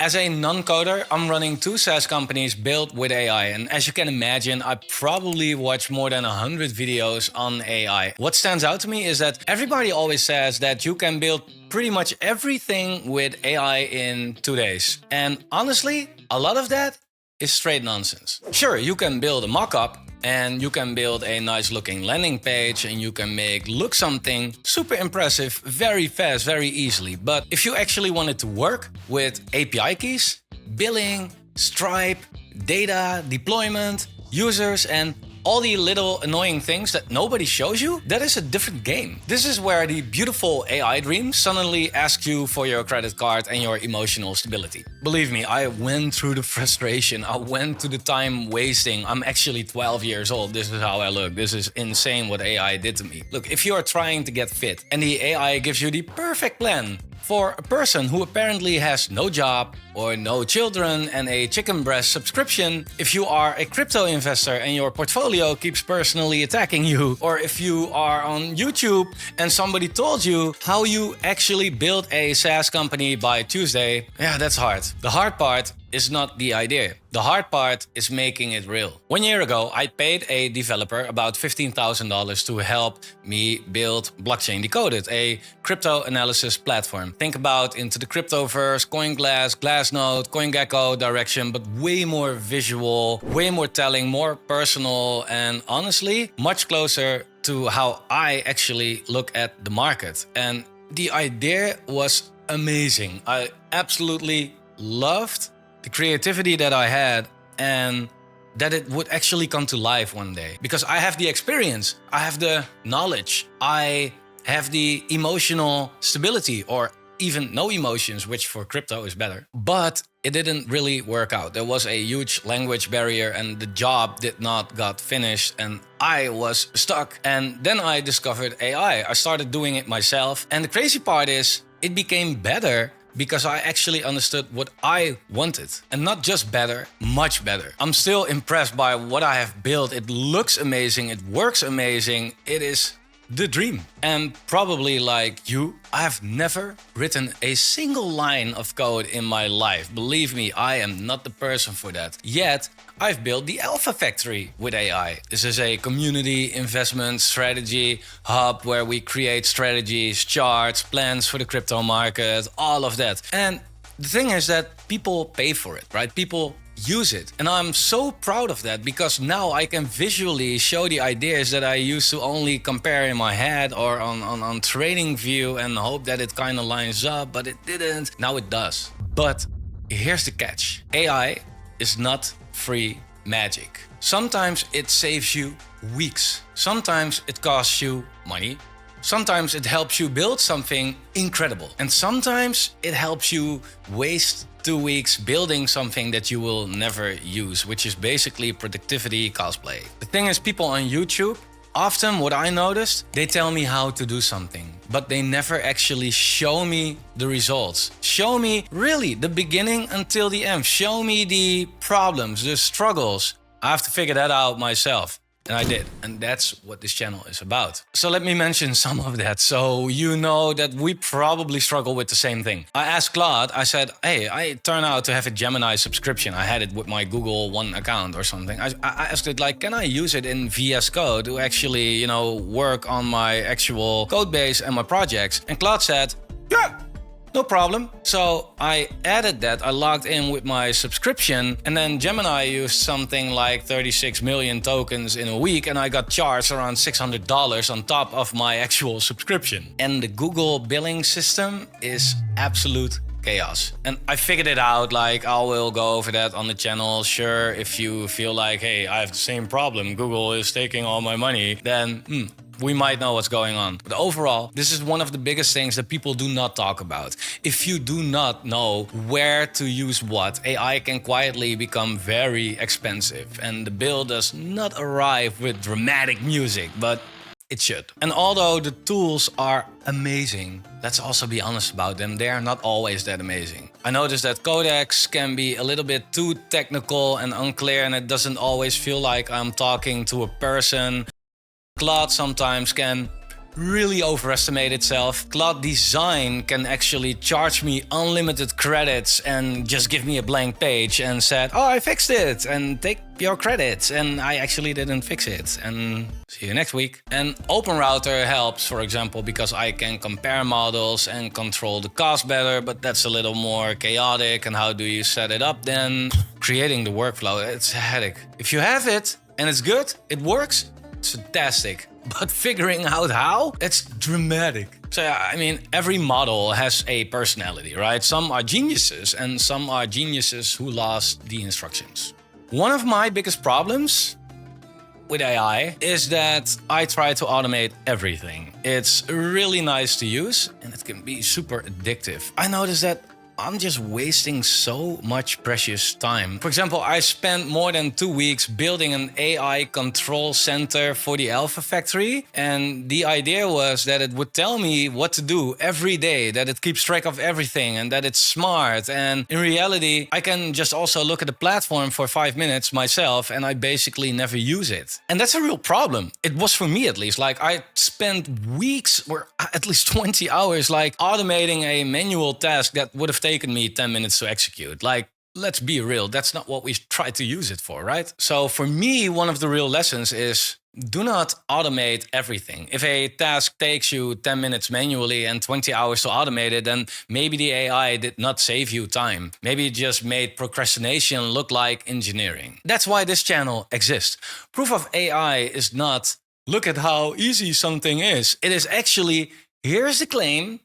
As a non-coder, I'm running 2 SaaS companies built with AI. And as you can imagine, I probably watch more than 100 videos on AI. What stands out to me is that everybody always says that you can build pretty much everything with AI in 2 days. And honestly, a lot of that is straight nonsense. Sure, you can build a mockup and you can build a nice looking landing page and you can make look something super impressive very fast, very easily. But if you actually want it to work with API keys, billing, Stripe, data, deployment, users, and all the little annoying things that nobody shows you, that is a different game. This is where the beautiful AI dream suddenly asks you for your credit card and your emotional stability. Believe me, I went through the frustration. I went to the time wasting. I'm actually 12 years old. This is how I look. This is insane what AI did to me. Look, if you are trying to get fit and the AI gives you the perfect plan for a person who apparently has no job or no children and a chicken breast subscription, if you are a crypto investor and your portfolio keeps personally attacking you, or if you are on YouTube and somebody told you how you actually build a SaaS company by Tuesday, yeah, that's hard. The hard part is not the idea. The hard part is making it real. 1 year ago, I paid a developer about $15,000 to help me build Blockchain Decoded, a crypto analysis platform. Think about into the cryptoverse, CoinGlass, Glassnode, CoinGecko direction, but way more visual, way more telling, more personal, and honestly, much closer to how I actually look at the market. And the idea was amazing. I absolutely loved the creativity that I had and that it would actually come to life one day. Because I have the experience, I have the knowledge, I have the emotional stability, or even no emotions, which for crypto is better. But it didn't really work out. There was a huge language barrier and the job did not got finished and I was stuck. And then I discovered AI. I started doing it myself. And the crazy part is it became better because I actually understood what I wanted. And not just better, much better. I'm still impressed by what I have built. It looks amazing, it works amazing, it is the dream. And probably like you, I have never written a single line of code in my life. Believe me, I am not the person for that. Yet, I've built the Alpha Factory with AI. This is a community investment strategy hub where we create strategies, charts, plans for the crypto market, all of that. And the thing is that people pay for it, right? People use it. And I'm so proud of that because now I can visually show the ideas that I used to only compare in my head or on TradingView and hope that it kind of lines up, but it didn't. Now it does. But here's the catch. AI is not free magic. Sometimes it saves you weeks. Sometimes it costs you money. Sometimes it helps you build something incredible. And sometimes it helps you waste 2 weeks building something that you will never use, which is basically productivity cosplay. The thing is, people on YouTube, often what I noticed, they tell me how to do something, but they never actually show me the results. Show me really the beginning until the end. Show me the problems, the struggles. I have to figure that out myself. And I did. And that's what this channel is about. So let me mention some of that so you know that we probably struggle with the same thing. I asked Claude, I said, hey, I turn out to have a Gemini subscription. I had it with my Google One account or something. I asked it like, can I use it in VS Code to actually, work on my actual code base and my projects? And Claude said, yeah. No problem. So I added that, I logged in with my subscription, and then Gemini used something like 36 million tokens in a week, and I got charged around $600 on top of my actual subscription. And the Google billing system is absolute chaos. And I figured it out, like I will go over that on the channel. Sure, if you feel like, hey, I have the same problem, Google is taking all my money, then we might know what's going on. But overall, this is one of the biggest things that people do not talk about. If you do not know where to use what, AI can quietly become very expensive. And the bill does not arrive with dramatic music, but it should. And although the tools are amazing, let's also be honest about them, they are not always that amazing. I noticed that Codex can be a little bit too technical and unclear, and it doesn't always feel like I'm talking to a person. Claude sometimes can really overestimate itself. Claude Design can actually charge me unlimited credits and just give me a blank page and said, oh, I fixed it and take your credits, and I actually didn't fix it, and see you next week. And OpenRouter helps, for example, because I can compare models and control the cost better, but that's a little more chaotic. And how do you set it up then? Creating the workflow, it's a headache. If you have it and it's good, it works, it's fantastic. But figuring out how, it's dramatic. So I mean, every model has a personality, right? Some are geniuses and some are geniuses who lost the instructions. One of my biggest problems with AI is that I try to automate everything. It's really nice to use and it can be super addictive. I noticed that I'm just wasting so much precious time. For example, I spent more than 2 weeks building an AI control center for the Alpha Factory. And the idea was that it would tell me what to do every day, that it keeps track of everything and that it's smart. And in reality, I can just also look at the platform for 5 minutes myself and I basically never use it. And that's a real problem. It was for me at least. Like I spent weeks or at least 20 hours like automating a manual task that would have taken me 10 minutes to execute. Like, let's be real, that's not what we try to use it for, right? So for me, one of the real lessons is do not automate everything. If a task takes you 10 minutes manually and 20 hours to automate it, then maybe the AI did not save you time. Maybe it just made procrastination look like engineering. That's why this channel exists. Proof of AI is not, look at how easy something is. It is actually, here's the claim,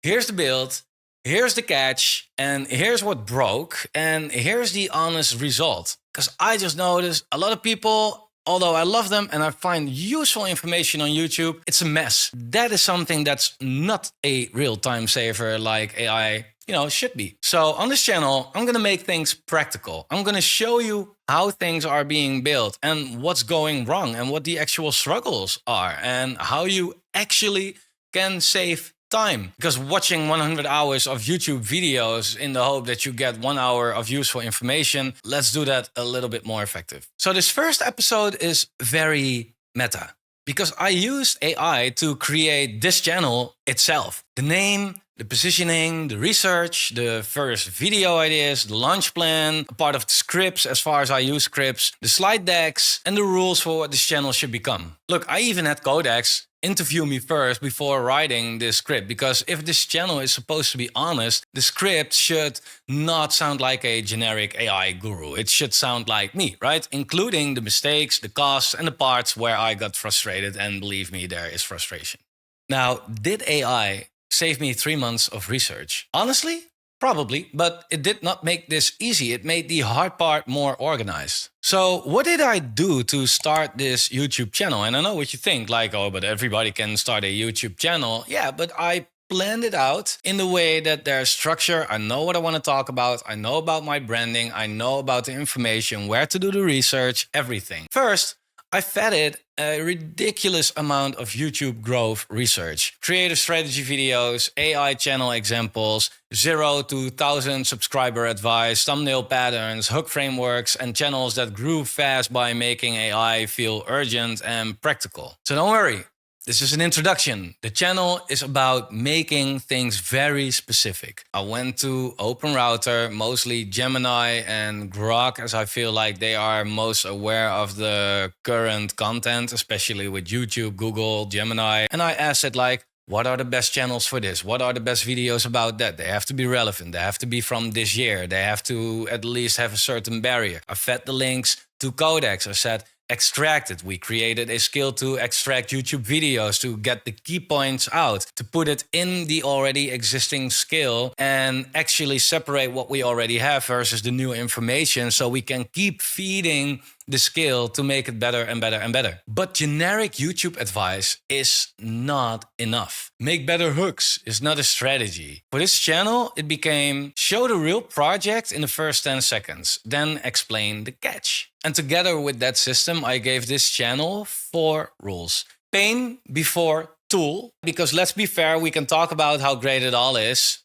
here's the build, here's the catch, and here's what broke, and here's the honest result. Because I just noticed a lot of people, although I love them and I find useful information on YouTube, it's a mess. That is something that's not a real time saver like AI, should be. So on this channel, I'm gonna make things practical. I'm gonna show you how things are being built and what's going wrong and what the actual struggles are and how you actually can save time. Because watching 100 hours of YouTube videos in the hope that you get 1 hour of useful information, let's do that a little bit more effective. So this first episode is very meta because I used AI to create this channel itself. The name, the positioning, the research, the first video ideas, the launch plan, a part of the scripts as far as I use scripts, the slide decks, and the rules for what this channel should become. Look, I even had Codex interview me first before writing this script, because if this channel is supposed to be honest, the script should not sound like a generic AI guru. It should sound like me, right? Including the mistakes, the costs, and the parts where I got frustrated, and believe me, there is frustration. Now, did AI save me 3 months of research? Honestly, probably, but it did not make this easy. It made the hard part more organized. So what did I do to start this YouTube channel? And I know what you think, like, oh, but everybody can start a YouTube channel. Yeah, but I planned it out in the way that there's structure. I know what I want to talk about. I know about my branding. I know about the information, where to do the research, everything. First, I fed it a ridiculous amount of YouTube growth research. Creator strategy videos, AI channel examples, 0 to 1,000 subscriber advice, thumbnail patterns, hook frameworks, and channels that grew fast by making AI feel urgent and practical. So don't worry. This is an introduction. The channel is about making things very specific. I went to OpenRouter, mostly Gemini and Grok, as I feel like they are most aware of the current content, especially with YouTube, Google, Gemini. And I asked it like, what are the best channels for this? What are the best videos about that? They have to be relevant. They have to be from this year. They have to at least have a certain barrier. I fed the links to Codex. I said, extract it. We created a skill to extract YouTube videos to get the key points out, to put it in the already existing skill and actually separate what we already have versus the new information so we can keep feeding the skill to make it better and better and better. But generic YouTube advice is not enough. Make better hooks is not a strategy. For this channel, it became show the real project in the first 10 seconds, then explain the catch. And together with that system, I gave this channel 4 rules. Pain before tool, because let's be fair, we can talk about how great it all is.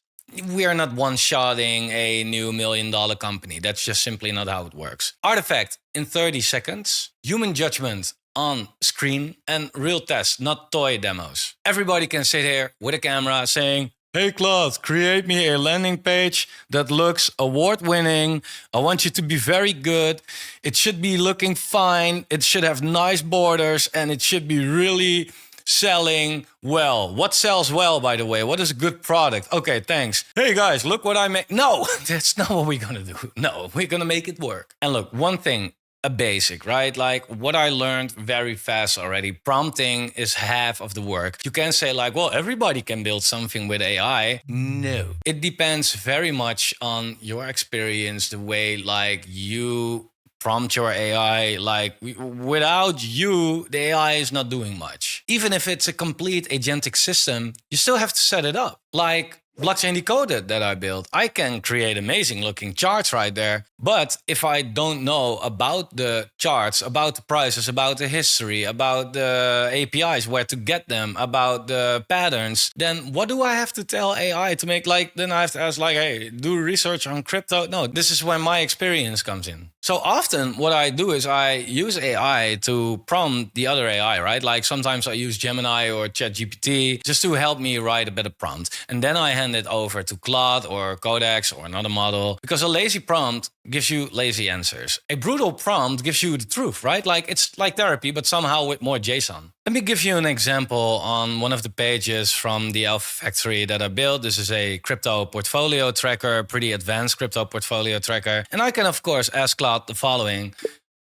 We are not one-shotting a new $1 million company. That's just simply not how it works. Artifact in 30 seconds. Human judgment on screen and real tests, not toy demos. Everybody can sit here with a camera saying, "Hey Claude, create me a landing page that looks award-winning. I want you to be very good. It should be looking fine. It should have nice borders and it should be really selling well." What sells well, by the way? What is a good product? Okay, thanks. Hey guys, look what I made. No, that's not what we're gonna do. No, we're gonna make it work. And look, one thing, a basic, right? Like what I learned very fast already, prompting is half of the work. You can say like, well, everybody can build something with AI. No, it depends very much on your experience, the way like you prompt your AI. Like without you, the AI is not doing much. Even if it's a complete agentic system, you still have to set it up. Like Blockchain Decoded that I built, I can create amazing looking charts right there. But if I don't know about the charts, about the prices, about the history, about the APIs, where to get them, about the patterns, then what do I have to tell AI to make like, then I have to ask like, hey, do research on crypto? No, this is where my experience comes in. So often what I do is I use AI to prompt the other AI, right? Like sometimes I use Gemini or ChatGPT just to help me write a better prompt. And then I hand it over to Claude or Codex or another model, because a lazy prompt gives you lazy answers. A brutal prompt gives you the truth, right? Like it's like therapy, but somehow with more JSON. Let me give you an example on one of the pages from the Alpha Factory that I built. This is a crypto portfolio tracker, pretty advanced crypto portfolio tracker. And I can, of course, ask Claude the following.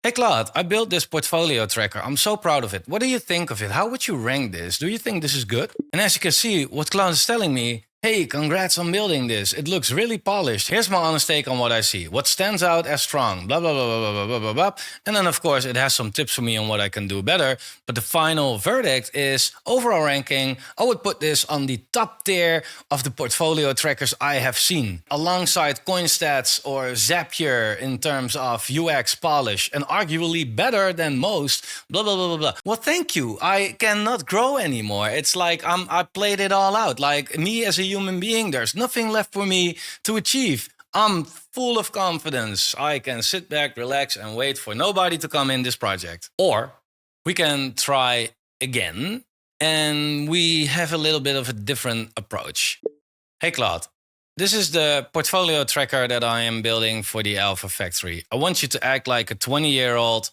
Hey Claude, I built this portfolio tracker. I'm so proud of it. What do you think of it? How would you rank this? Do you think this is good? And as you can see, what Claude is telling me, hey, congrats on building this. It looks really polished. Here's my honest take on what I see. What stands out as strong, blah, blah, blah, blah, blah, blah, blah, blah. And then, of course, it has some tips for me on what I can do better. But the final verdict is overall ranking. I would put this on the top tier of the portfolio trackers I have seen, alongside CoinStats or Zapier in terms of UX polish, and arguably better than most, blah, blah, blah, blah, blah. Well, thank you. I cannot grow anymore. It's like I played it all out. Like me as a human being, there's nothing left for me to achieve. I'm full of confidence. I can sit back, relax, and wait for nobody to come in this project. Or we can try again, and we have a little bit of a different approach. Hey Claude, this is the portfolio tracker that I am building for the Alpha Factory. I want you to act like a 20-year-old.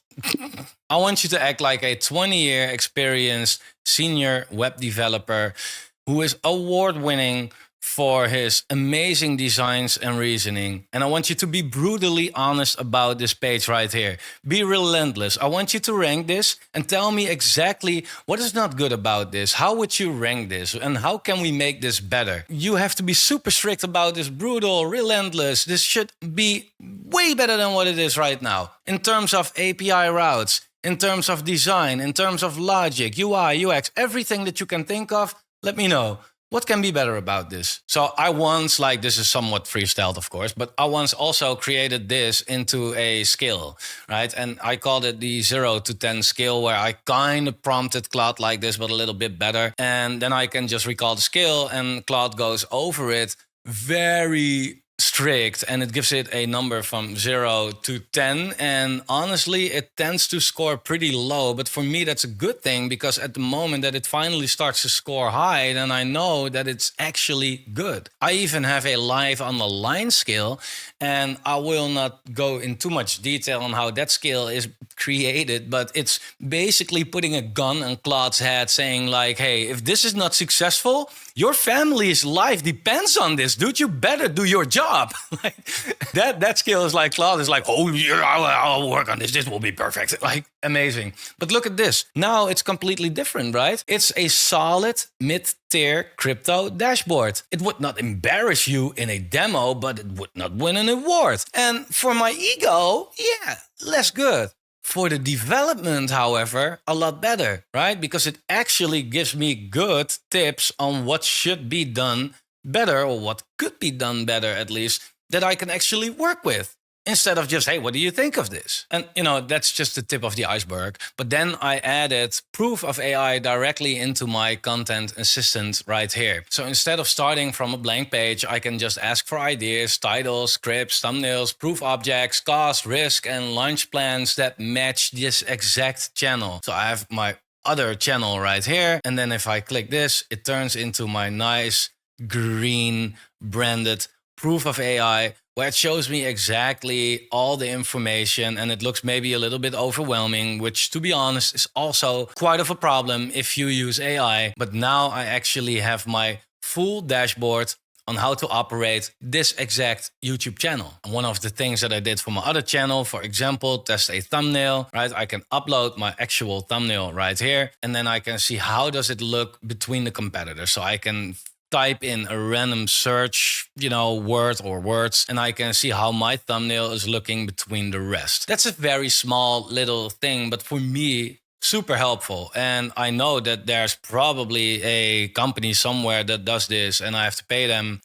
I want you to act like a 20-year experienced senior web developer who is award-winning for his amazing designs and reasoning. And I want you to be brutally honest about this page right here. Be relentless. I want you to rank this and tell me exactly what is not good about this. How would you rank this? And how can we make this better? You have to be super strict about this, brutal, relentless. This should be way better than what it is right now. In terms of API routes, in terms of design, in terms of logic, UI, UX, everything that you can think of, let me know. What can be better about this? So I once, like this is somewhat freestyled, of course, but I once also created this into a scale, right? And I called it the 0 to 10 scale, where I kind of prompted Claude like this, but a little bit better. And then I can just recall the scale and Claude goes over it very strict, and it gives it a number from 0 to 10. And honestly, it tends to score pretty low. But for me, that's a good thing, because at the moment that it finally starts to score high, then I know that it's actually good. I even have a live on the line scale, and I will not go in too much detail on how that scale is created, but it's basically putting a gun on Claude's head saying like, hey, if this is not successful, your family's life depends on this, dude. You better do your job. Like that skill is like, Claude is like, oh yeah, I'll work on this. This will be perfect. Like amazing. But look at this. Now it's completely different, right? It's a solid mid-tier crypto dashboard. It would not embarrass you in a demo, but it would not win an award. And for my ego, yeah, less good. For the development, however, a lot better, right? Because it actually gives me good tips on what should be done better, or what could be done better at least, that I can actually work with. instead of just, hey, what do you think of this? And, that's just the tip of the iceberg. But then I added proof of AI directly into my content assistant right here. So instead of starting from a blank page, I can just ask for ideas, titles, scripts, thumbnails, proof objects, cost, risk, and launch plans that match this exact channel. So I have my other channel right here. And then if I click this, it turns into my nice green branded proof of AI, where it shows me exactly all the information, and it looks maybe a little bit overwhelming, which, to be honest, is also quite of a problem if you use AI. But now I actually have my full dashboard on how to operate this exact YouTube channel. And one of the things that I did for my other channel, for example, test a thumbnail, right? I can upload my actual thumbnail right here, and then I can see how does it look between the competitors. So I can type in a random search, word or words, and I can see how my thumbnail is looking between the rest. That's a very small little thing, but for me, super helpful. And I know that there's probably a company somewhere that does this and I have to pay them.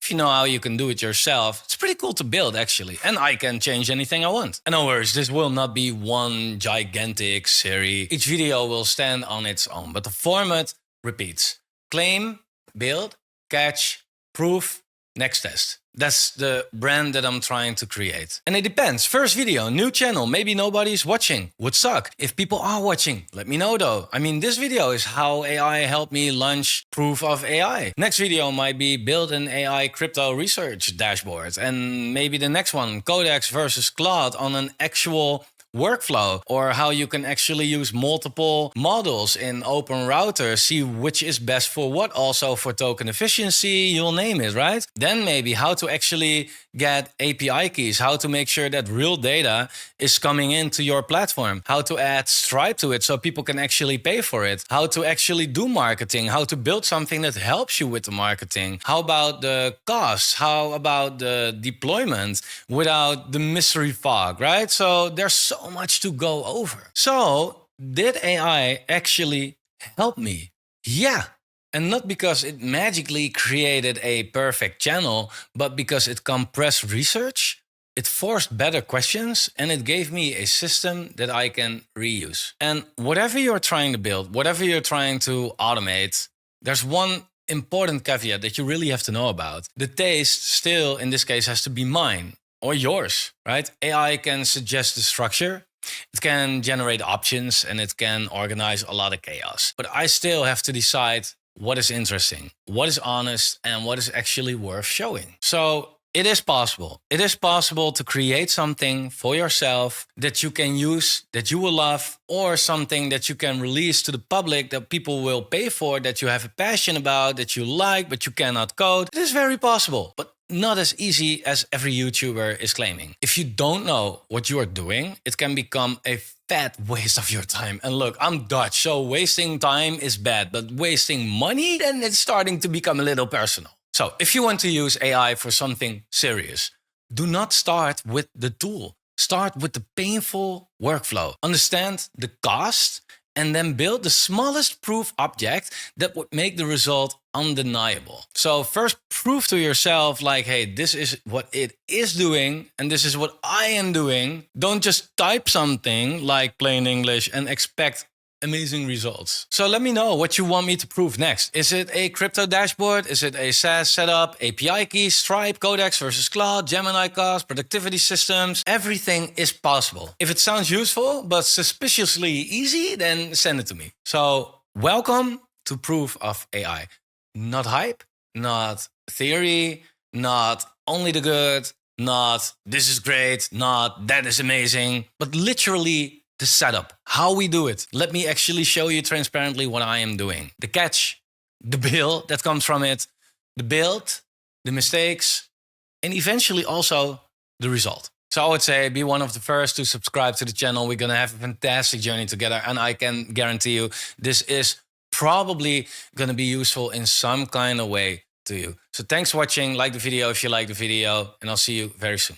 If you know how you can do it yourself, it's pretty cool to build actually. And I can change anything I want. And no worries, this will not be one gigantic series. Each video will stand on its own, but the format repeats. Claim, build, catch, proof, next test. That's the brand that I'm trying to create. And it depends. First video, new channel, maybe nobody's watching. Would suck. If people are watching, let me know though. I mean, this video is how AI helped me launch proof of AI. Next video might be build an AI crypto research dashboard. And maybe the next one, Codex versus Claude on an actual workflow, or how you can actually use multiple models in OpenRouter, see which is best for what, also for token efficiency, you'll name it, right? Then maybe how to actually get API keys, how to make sure that real data is coming into your platform, how to add Stripe to it so people can actually pay for it, how to actually do marketing, how to build something that helps you with the marketing. How about the costs? How about the deployment without the mystery fog, right? So there's so much to go over. So did AI actually help me? Yeah. And not because it magically created a perfect channel, but because it compressed research, it forced better questions, and it gave me a system that I can reuse. And whatever you're trying to build, whatever you're trying to automate, there's one important caveat that you really have to know about. The taste still, in this case, has to be mine or yours, right? AI can suggest the structure, it can generate options, and it can organize a lot of chaos. But I still have to decide what is interesting, what is honest, and what is actually worth showing. So it is possible. It is possible to create something for yourself that you can use, that you will love, or something that you can release to the public that people will pay for, that you have a passion about, that you like, but you cannot code. It is very possible, but not as easy as every YouTuber is claiming. If you don't know what you are doing, it can become a fat waste of your time. And look, I'm Dutch, so wasting time is bad, but wasting money, then it's starting to become a little personal. So if you want to use AI for something serious, do not start with the tool. Start with the painful workflow. Understand the cost, and then build the smallest proof object that would make the result undeniable. So first prove to yourself like, hey, this is what it is doing and this is what I am doing. Don't just type something like plain English and expect amazing results. So let me know what you want me to prove next. Is it a crypto dashboard? Is it a SaaS setup? API keys, Stripe, Codex versus Claude, Gemini cost, productivity systems? Everything is possible. If it sounds useful but suspiciously easy, then send it to me. So welcome to Proof of AI. Not hype, not theory, not only the good, not this is great, not that is amazing, but literally the setup, how we do it. Let me actually show you transparently what I am doing. The catch, the bill that comes from it, the build, the mistakes, and eventually also the result. So I would say be one of the first to subscribe to the channel. We're going to have a fantastic journey together. And I can guarantee you this is probably going to be useful in some kind of way to you. So thanks for watching. Like the video if you like the video, and I'll see you very soon.